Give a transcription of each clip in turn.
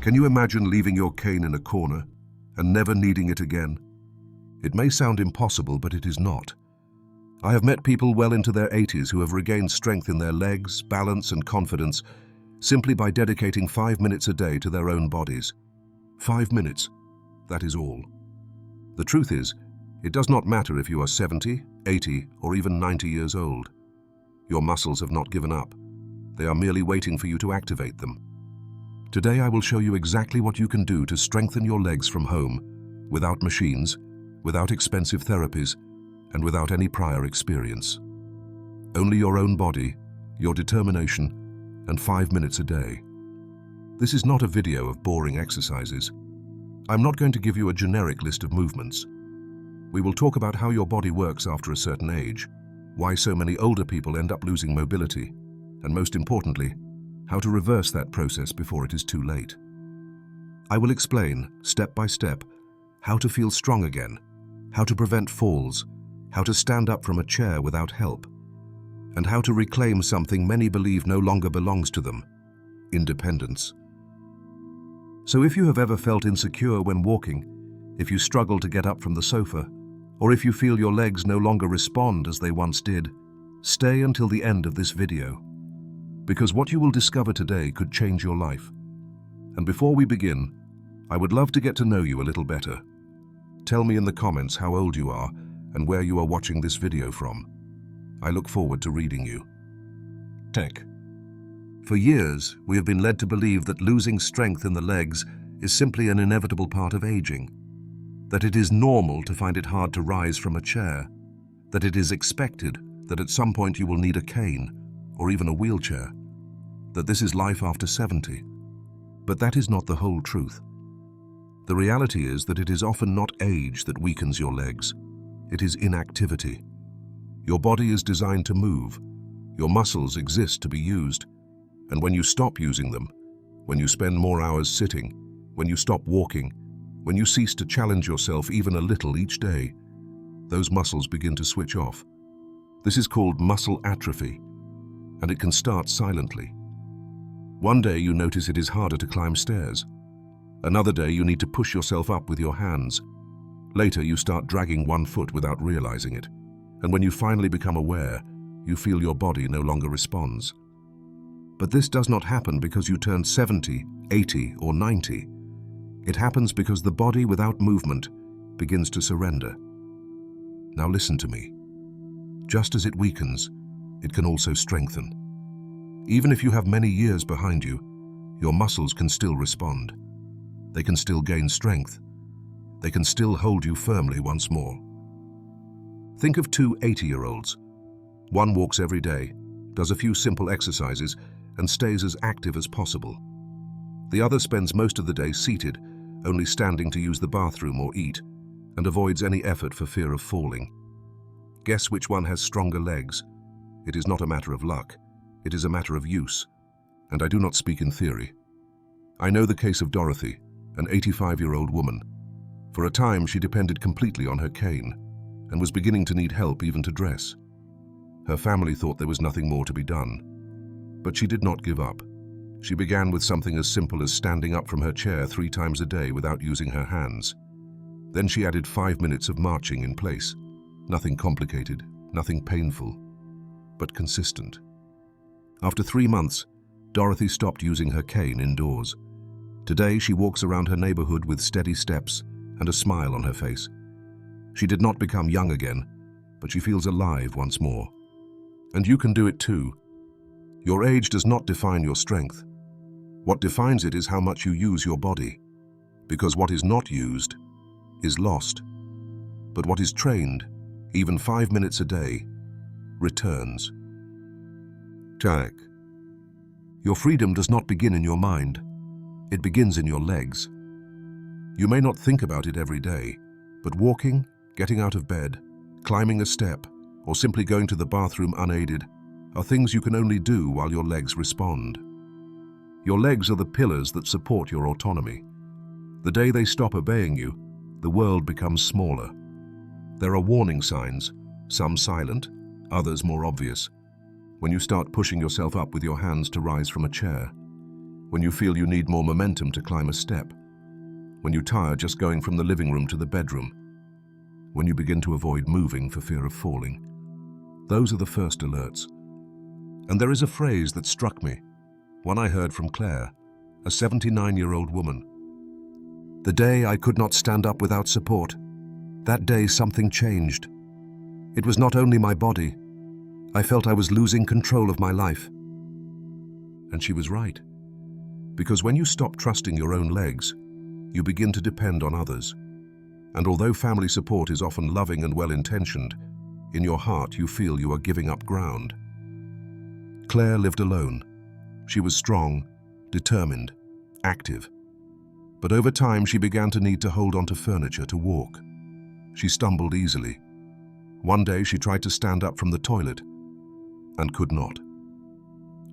Can you imagine leaving your cane in a corner and never needing it again? It may sound impossible, but it is not. I have met people well into their 80s who have regained strength in their legs, balance and confidence simply by dedicating 5 minutes a day to their own bodies. 5 minutes, that is all. The truth is, it does not matter if you are 70, 80 or even 90 years old. Your muscles have not given up. They are merely waiting for you to activate them. Today I will show you exactly what you can do to strengthen your legs from home, without machines, without expensive therapies, and without any prior experience. Only your own body, your determination, and 5 minutes a day. This is not a video of boring exercises. I'm not going to give you a generic list of movements. We will talk about how your body works after a certain age, why so many older people end up losing mobility, and most importantly, how to reverse that process before it is too late. I will explain, step by step, how to feel strong again, how to prevent falls, how to stand up from a chair without help, and how to reclaim something many believe no longer belongs to them: independence. So if you have ever felt insecure when walking, if you struggle to get up from the sofa, or if you feel your legs no longer respond as they once did, stay until the end of this video, because what you will discover today could change your life. And before we begin, I would love to get to know you a little better. Tell me in the comments how old you are and where you are watching this video from. I look forward to reading you. Tech. For years, we have been led to believe that losing strength in the legs is simply an inevitable part of aging, that it is normal to find it hard to rise from a chair, that it is expected that at some point you will need a cane or even a wheelchair, that this is life after 70. But that is not the whole truth. The reality is that it is often not age that weakens your legs. It is inactivity. Your body is designed to move. Your muscles exist to be used. And when you stop using them, when you spend more hours sitting, when you stop walking, when you cease to challenge yourself even a little each day, those muscles begin to switch off. This is called muscle atrophy, and it can start silently. One day you notice it is harder to climb stairs. Another day you need to push yourself up with your hands. Later you start dragging one foot without realizing it. And when you finally become aware, you feel your body no longer responds. But this does not happen because you turn 70, 80, or 90. It happens because the body without movement begins to surrender. Now listen to me. Just as it weakens, it can also strengthen. Even if you have many years behind you, your muscles can still respond. They can still gain strength. They can still hold you firmly once more. Think of two 80-year-olds. One walks every day, does a few simple exercises, and stays as active as possible. The other spends most of the day seated, only standing to use the bathroom or eat, and avoids any effort for fear of falling. Guess which one has stronger legs? It is not a matter of luck. It is a matter of use. And I do not speak in theory. I know the case of Dorothy, an 85-year-old woman. For a time, she depended completely on her cane, and was beginning to need help even to dress. Her family thought there was nothing more to be done. But she did not give up. She began with something as simple as standing up from her chair 3 times a day without using her hands. Then she added 5 minutes of marching in place. Nothing complicated, nothing painful, but consistent. After 3 months, Dorothy stopped using her cane indoors. Today, she walks around her neighborhood with steady steps and a smile on her face. She did not become young again, but she feels alive once more. And you can do it too. Your age does not define your strength. What defines it is how much you use your body, because what is not used is lost. But what is trained, even 5 minutes a day, returns. Tag. Your freedom does not begin in your mind. It begins in your legs. You may not think about it every day, but walking, getting out of bed, climbing a step, or simply going to the bathroom unaided are things you can only do while your legs respond. Your legs are the pillars that support your autonomy. The day they stop obeying you, the world becomes smaller. There are warning signs, some silent, others more obvious, when you start pushing yourself up with your hands to rise from a chair, when you feel you need more momentum to climb a step, when you tire just going from the living room to the bedroom, when you begin to avoid moving for fear of falling. Those are the first alerts. And there is a phrase that struck me, one I heard from Claire, a 79-year-old woman. "The day I could not stand up without support, that day something changed. It was not only my body. I felt I was losing control of my life." And she was right. Because when you stop trusting your own legs, you begin to depend on others. And although family support is often loving and well-intentioned, in your heart you feel you are giving up ground. Claire lived alone. She was strong, determined, active. But over time she began to need to hold onto furniture to walk. She stumbled easily. One day she tried to stand up from the toilet and could not.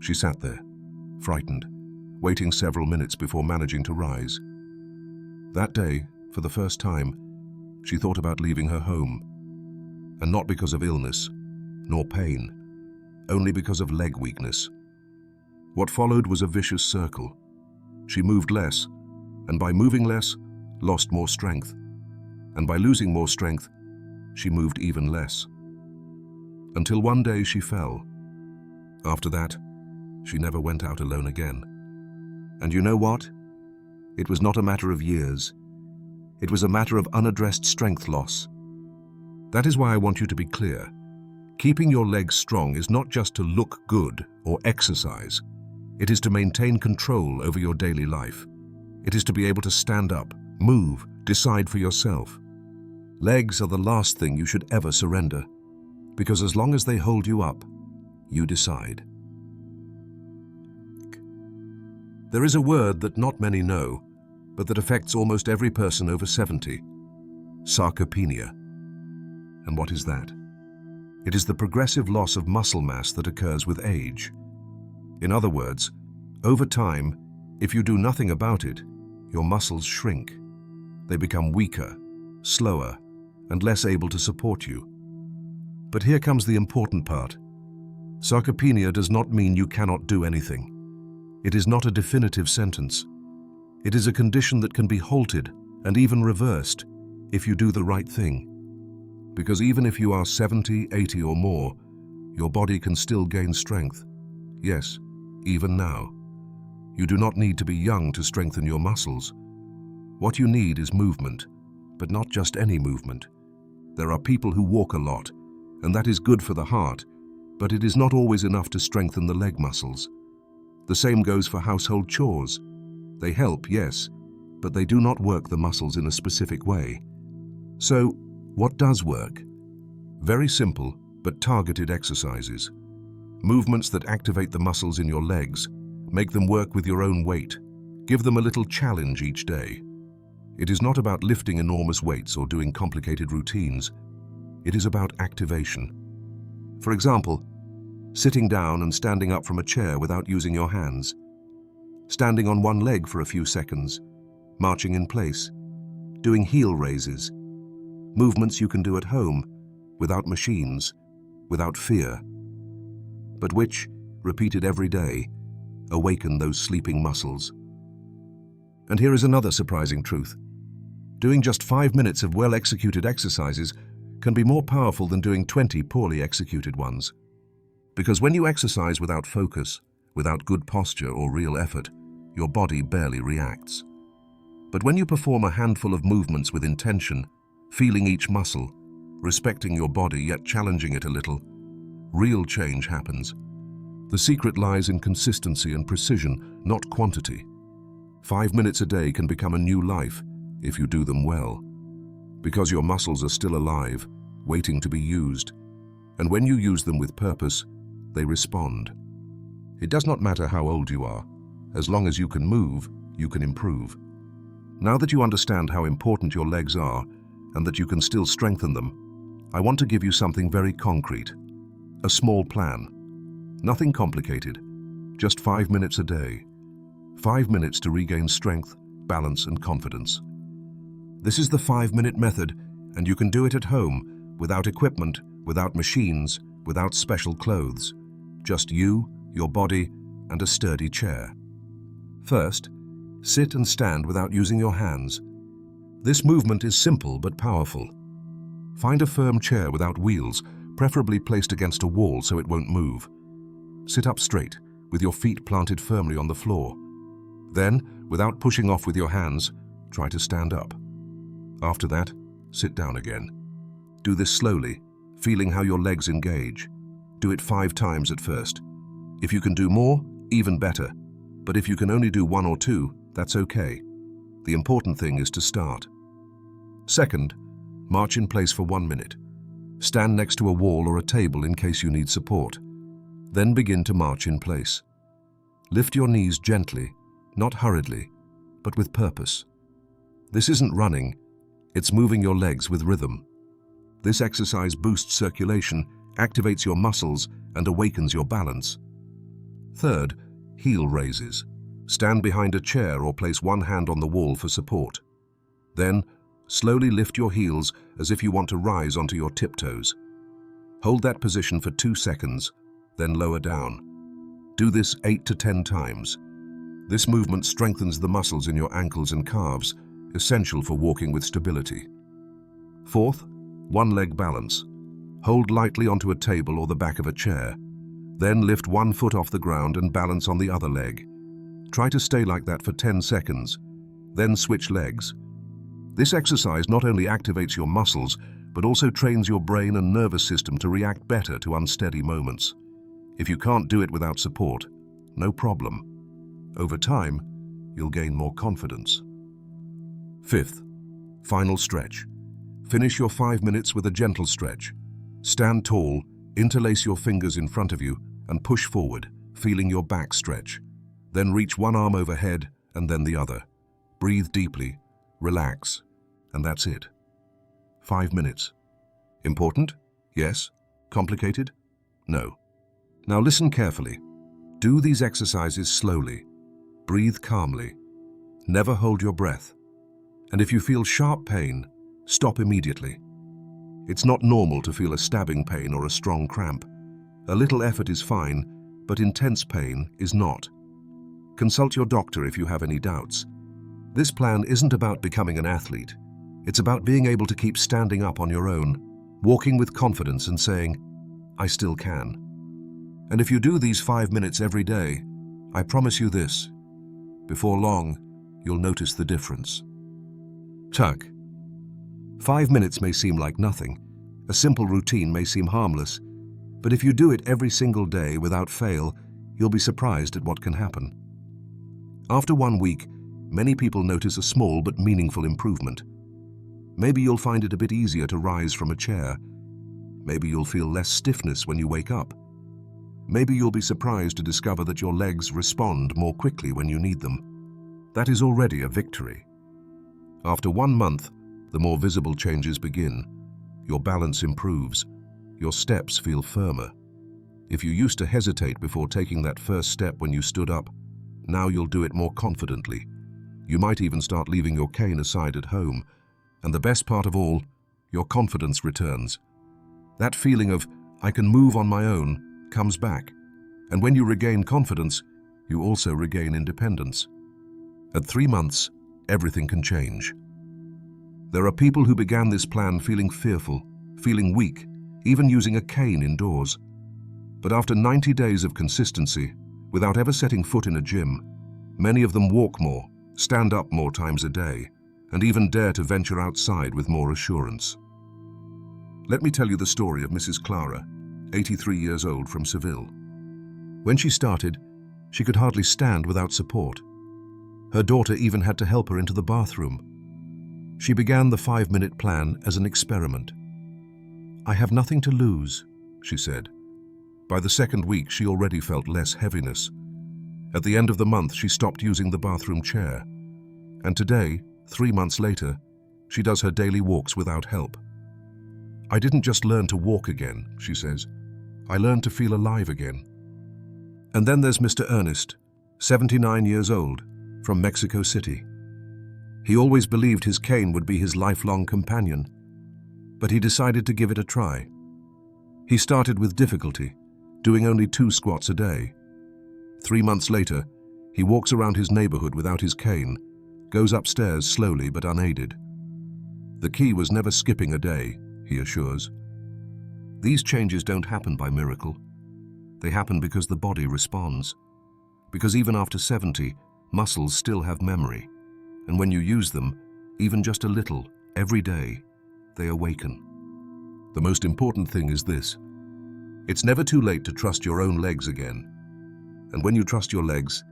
She sat there, frightened, waiting several minutes before managing to rise. That day, for the first time, she thought about leaving her home. And not because of illness, nor pain, only because of leg weakness. What followed was a vicious circle. She moved less, and by moving less, lost more strength. And by losing more strength, she moved even less. Until one day she fell. After that, she never went out alone again. And you know what? It was not a matter of years. It was a matter of unaddressed strength loss. That is why I want you to be clear. Keeping your legs strong is not just to look good or exercise. It is to maintain control over your daily life. It is to be able to stand up, move, decide for yourself. Legs are the last thing you should ever surrender, because as long as they hold you up, you decide. There is a word that not many know, but that affects almost every person over 70. Sarcopenia. And what is that? It is the progressive loss of muscle mass that occurs with age. In other words, over time, if you do nothing about it, your muscles shrink. They become weaker, slower, and less able to support you. But here comes the important part. Sarcopenia does not mean you cannot do anything. It is not a definitive sentence. It is a condition that can be halted and even reversed if you do the right thing. Because even if you are 70, 80 or more, your body can still gain strength. Yes, even now. You do not need to be young to strengthen your muscles. What you need is movement, but not just any movement. There are people who walk a lot, and that is good for the heart, but it is not always enough to strengthen the leg muscles. The same goes for household chores. They help, yes, but they do not work the muscles in a specific way. So, what does work? Very simple, but targeted exercises. Movements that activate the muscles in your legs, make them work with your own weight. Give them a little challenge each day. It is not about lifting enormous weights or doing complicated routines. It is about activation. For example, sitting down and standing up from a chair without using your hands. Standing on one leg for a few seconds. Marching in place. Doing heel raises. Movements you can do at home, without machines, without fear, but which, repeated every day, awaken those sleeping muscles. And here is another surprising truth. Doing just 5 minutes of well-executed exercises can be more powerful than doing 20 poorly executed ones. Because when you exercise without focus, without good posture or real effort, your body barely reacts. But when you perform a handful of movements with intention, feeling each muscle, respecting your body yet challenging it a little, real change happens. The secret lies in consistency and precision, not quantity. 5 minutes a day can become a new life if you do them well. Because your muscles are still alive, waiting to be used. And when you use them with purpose, they respond. It does not matter how old you are. As long as you can move, you can improve. Now that you understand how important your legs are, and that you can still strengthen them, I want to give you something very concrete. A small plan. Nothing complicated. Just 5 minutes a day. 5 minutes to regain strength, balance, and confidence. This is the 5-minute method, and you can do it at home, without equipment, without machines, without special clothes. Just you, your body, and a sturdy chair. First, sit and stand without using your hands. This movement is simple but powerful. Find a firm chair without wheels, preferably placed against a wall so it won't move. Sit up straight, with your feet planted firmly on the floor. Then, without pushing off with your hands, try to stand up. After that, sit down again. Do this slowly, feeling how your legs engage. Do it 5 times at first. If you can do more, even better. But if you can only do 1 or 2, that's okay. The important thing is to start. Second, march in place for 1 minute. Stand next to a wall or a table in case you need support. Then begin to march in place. Lift your knees gently, not hurriedly, but with purpose. This isn't running, it's moving your legs with rhythm. This exercise boosts circulation, activates your muscles, and awakens your balance. Third, heel raises. Stand behind a chair or place one hand on the wall for support. Then, slowly lift your heels as if you want to rise onto your tiptoes. Hold that position for 2 seconds, then lower down. Do this 8 to 10 times. This movement strengthens the muscles in your ankles and calves, essential for walking with stability. Fourth, one-leg balance. Hold lightly onto a table or the back of a chair. Then lift one foot off the ground and balance on the other leg. Try to stay like that for 10 seconds, then switch legs. This exercise not only activates your muscles, but also trains your brain and nervous system to react better to unsteady moments. If you can't do it without support, no problem. Over time, you'll gain more confidence. Fifth, final stretch. Finish your 5 minutes with a gentle stretch. Stand tall, interlace your fingers in front of you, and push forward, feeling your back stretch. Then reach one arm overhead and then the other. Breathe deeply, relax, and that's it. 5 minutes. Important? Yes. Complicated? No. Now listen carefully. Do these exercises slowly. Breathe calmly. Never hold your breath. And if you feel sharp pain, stop immediately. It's not normal to feel a stabbing pain or a strong cramp. A little effort is fine, but intense pain is not. Consult your doctor if you have any doubts. This plan isn't about becoming an athlete. It's about being able to keep standing up on your own, walking with confidence and saying, I still can. And if you do these 5 minutes every day, I promise you this, before long, you'll notice the difference. Tug. 5 minutes may seem like nothing. A simple routine may seem harmless. But if you do it every single day without fail, you'll be surprised at what can happen. After 1 week, many people notice a small but meaningful improvement. Maybe you'll find it a bit easier to rise from a chair. Maybe you'll feel less stiffness when you wake up. Maybe you'll be surprised to discover that your legs respond more quickly when you need them. That is already a victory. After 1 month, the more visible changes begin. Your balance improves. Your steps feel firmer. If you used to hesitate before taking that first step when you stood up, now you'll do it more confidently. You might even start leaving your cane aside at home. And the best part of all, your confidence returns. That feeling of, I can move on my own, comes back. And when you regain confidence, you also regain independence. At 3 months, everything can change. There are people who began this plan feeling fearful, feeling weak, even using a cane indoors. But after 90 days of consistency, without ever setting foot in a gym, many of them walk more, stand up more times a day, and even dare to venture outside with more assurance. Let me tell you the story of Mrs. Clara, 83 years old, from Seville. When she started, she could hardly stand without support. Her daughter even had to help her into the bathroom. She began the 5-minute plan as an experiment. I have nothing to lose, she said. By the 2nd week, she already felt less heaviness. At the end of the month, she stopped using the bathroom chair. And today, 3 months later, she does her daily walks without help. I didn't just learn to walk again, she says. I learned to feel alive again. And then there's Mr. Ernest, 79 years old, from Mexico City. He always believed his cane would be his lifelong companion, but he decided to give it a try. He started with difficulty, doing only 2 squats a day. 3 months later, He walks around his neighborhood without his cane, goes upstairs slowly but unaided. The key was never skipping a day, he assures. These changes don't happen by miracle. They happen because the body responds. Because even after 70, muscles still have memory. And when you use them, even just a little, every day, they awaken. The most important thing is this. It's never too late to trust your own legs again. And when you trust your legs,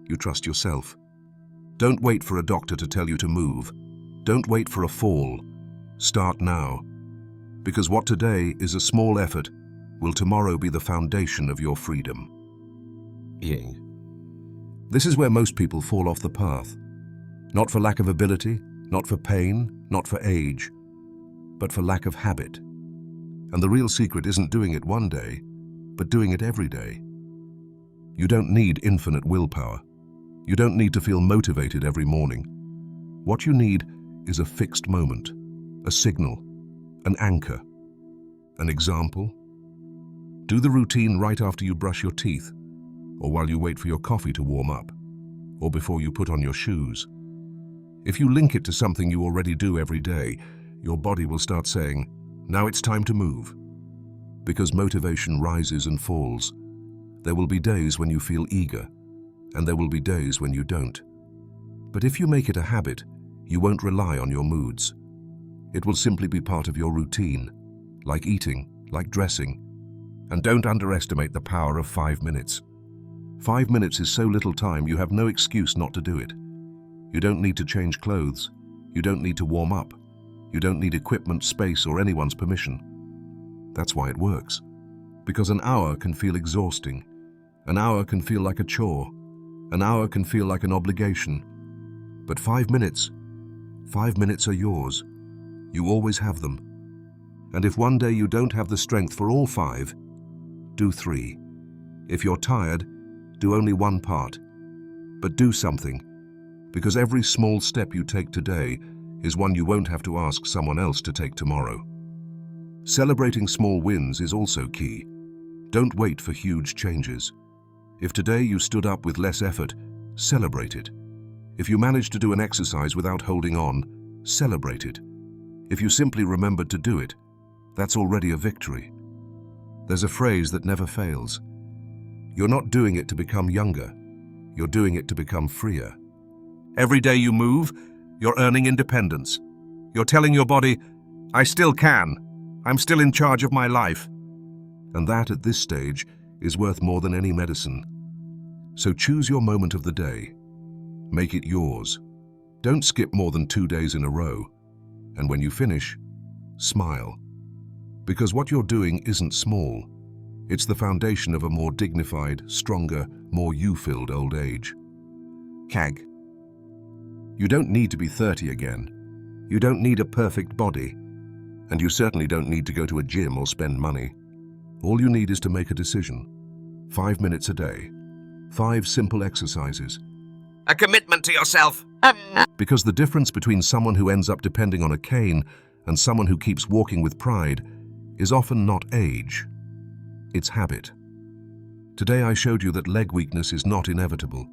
you trust yourself. Don't wait for a doctor to tell you to move. Don't wait for a fall. Start now. Because what today is a small effort will tomorrow be the foundation of your freedom. Ying. This is where most people fall off the path. Not for lack of ability, not for pain, not for age, but for lack of habit. And the real secret isn't doing it one day, but doing it every day. You don't need infinite willpower. You don't need to feel motivated every morning. What you need is a fixed moment, a signal, an anchor, an example. Do the routine right after you brush your teeth, or while you wait for your coffee to warm up, or before you put on your shoes. If you link it to something you already do every day, your body will start saying, "Now it's time to move." Because motivation rises and falls. There will be days when you feel eager, and there will be days when you don't. But if you make it a habit, you won't rely on your moods. It will simply be part of your routine, like eating, like dressing. And don't underestimate the power of 5 minutes. 5 minutes is so little time, you have no excuse not to do it. You don't need to change clothes. You don't need to warm up. You don't need equipment, space, or anyone's permission. That's why it works. Because an hour can feel exhausting. An hour can feel like a chore. An hour can feel like an obligation. But 5 minutes are yours. You always have them. And if one day you don't have the strength for all 5, do 3. If you're tired, do only one part. But do something, because every small step you take today is one you won't have to ask someone else to take tomorrow. Celebrating small wins is also key. Don't wait for huge changes. If today you stood up with less effort, celebrate it. If you managed to do an exercise without holding on, celebrate it. If you simply remembered to do it, that's already a victory. There's a phrase that never fails. You're not doing it to become younger. You're doing it to become freer. Every day you move, you're earning independence. You're telling your body, "I still can. I'm still in charge of my life." And that, at this stage, is worth more than any medicine. So choose your moment of the day. Make it yours. Don't skip more than 2 days in a row. And when you finish, smile. Because what you're doing isn't small. It's the foundation of a more dignified, stronger, more you-filled old age. CAG. You don't need to be 30 again. You don't need a perfect body. And you certainly don't need to go to a gym or spend money. All you need is to make a decision. 5 minutes a day. 5 simple exercises. A commitment to yourself. Because the difference between someone who ends up depending on a cane and someone who keeps walking with pride is often not age. It's habit. Today I showed you that leg weakness is not inevitable,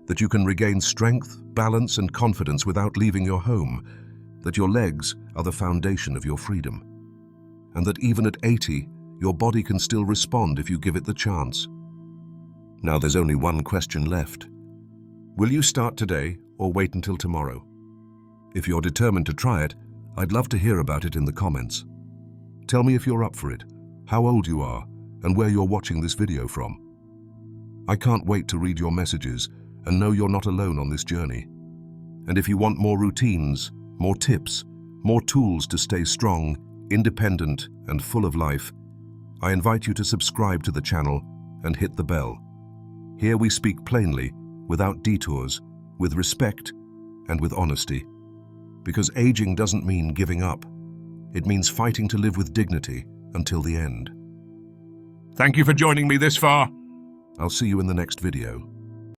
that you can regain strength, balance, and confidence without leaving your home, that your legs are the foundation of your freedom, and that even at 80, your body can still respond if you give it the chance. Now there's only one question left. Will you start today or wait until tomorrow? If you're determined to try it, I'd love to hear about it in the comments. Tell me if you're up for it, how old you are, and where you're watching this video from. I can't wait to read your messages and know you're not alone on this journey. And if you want more routines, more tips, more tools to stay strong, independent, and full of life, I invite you to subscribe to the channel and hit the bell. Here we speak plainly, without detours, with respect, and with honesty. Because aging doesn't mean giving up. It means fighting to live with dignity until the end. Thank you for joining me this far. I'll see you in the next video.